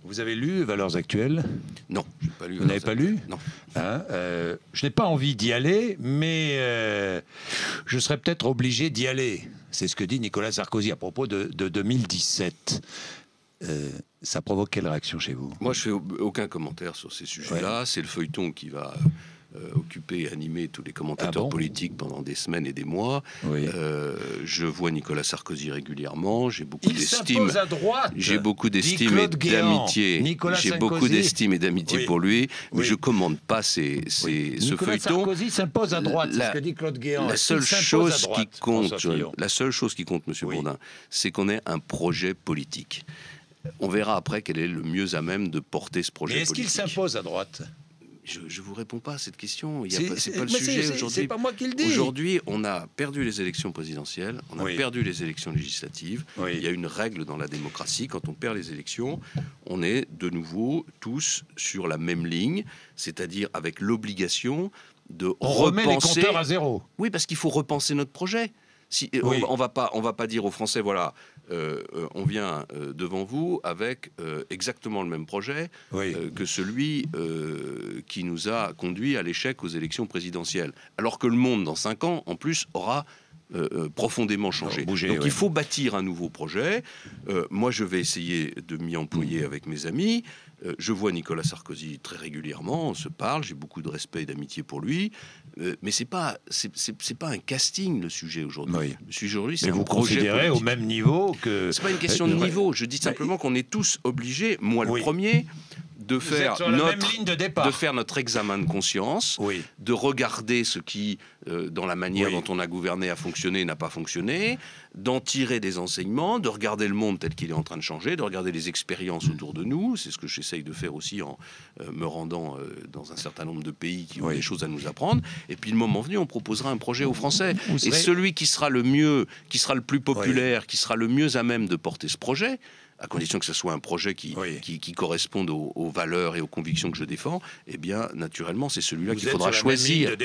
Vous avez lu Valeurs actuelles? Non, je n'ai pas lu. Vous n'avez pas lu? Non. Hein, je n'ai pas envie d'y aller, mais je serais peut-être obligé d'y aller. C'est ce que dit Nicolas Sarkozy à propos de 2017. Ça provoque quelle réaction chez vous? Moi, je fais aucun commentaire sur ces sujets-là. Ouais. C'est le feuilleton qui va occuper et animer tous les commentateurs politiques pendant des semaines et des mois. Oui. Je vois Nicolas Sarkozy régulièrement. J'ai beaucoup d'estime. J'ai beaucoup d'estime et d'amitié. J'ai beaucoup d'estime et d'amitié pour lui, mais je commande pas ce feuilleton. Nicolas Sarkozy s'impose à droite, c'est ce que dit Claude Guéant. La seule chose qui compte, Monsieur Bourdin, c'est qu'on ait un projet politique. On verra après quel est le mieux à même de porter ce projet politique. Mais est-ce qu'il s'impose à droite? Je ne vous réponds pas à cette question. C'est pas le sujet aujourd'hui. C'est pas moi qui le dis. Aujourd'hui, on a perdu les élections présidentielles, on a perdu les élections législatives. Il y a une règle dans la démocratie. Quand on perd les élections, on est de nouveau tous sur la même ligne, c'est-à-dire avec l'obligation de remet les compteurs à zéro. Oui, parce qu'il faut repenser notre projet. On va pas dire aux Français, voilà, on vient devant vous avec exactement le même projet que celui qui nous a conduit à l'échec aux élections présidentielles. Alors que le monde, dans 5 ans, en plus, aura profondément changé. Donc il faut bâtir un nouveau projet. Moi, je vais essayer de m'y employer avec mes amis. Je vois Nicolas Sarkozy très régulièrement, on se parle, j'ai beaucoup de respect et d'amitié pour lui, mais c'est pas un casting le sujet aujourd'hui. Le sujet aujourd'hui, c'est un projet politique. Vous considérez au même niveau que... C'est pas une question de niveau, je dis simplement qu'on est tous obligés, moi le premier, de faire notre examen de conscience, de regarder ce qui, dans la manière dont on a gouverné, a fonctionné, n'a pas fonctionné, d'en tirer des enseignements, de regarder le monde tel qu'il est en train de changer, de regarder les expériences autour de nous. C'est ce que j'essaye de faire aussi en me rendant dans un certain nombre de pays qui ont des choses à nous apprendre. Et puis le moment venu, on proposera un projet aux Français. Et celui qui sera le mieux, qui sera le plus populaire, qui sera le mieux à même de porter ce projet, à condition que ce soit un projet qui corresponde aux valeurs et aux convictions que je défends, eh bien, naturellement, c'est celui-là qu'il faudra choisir.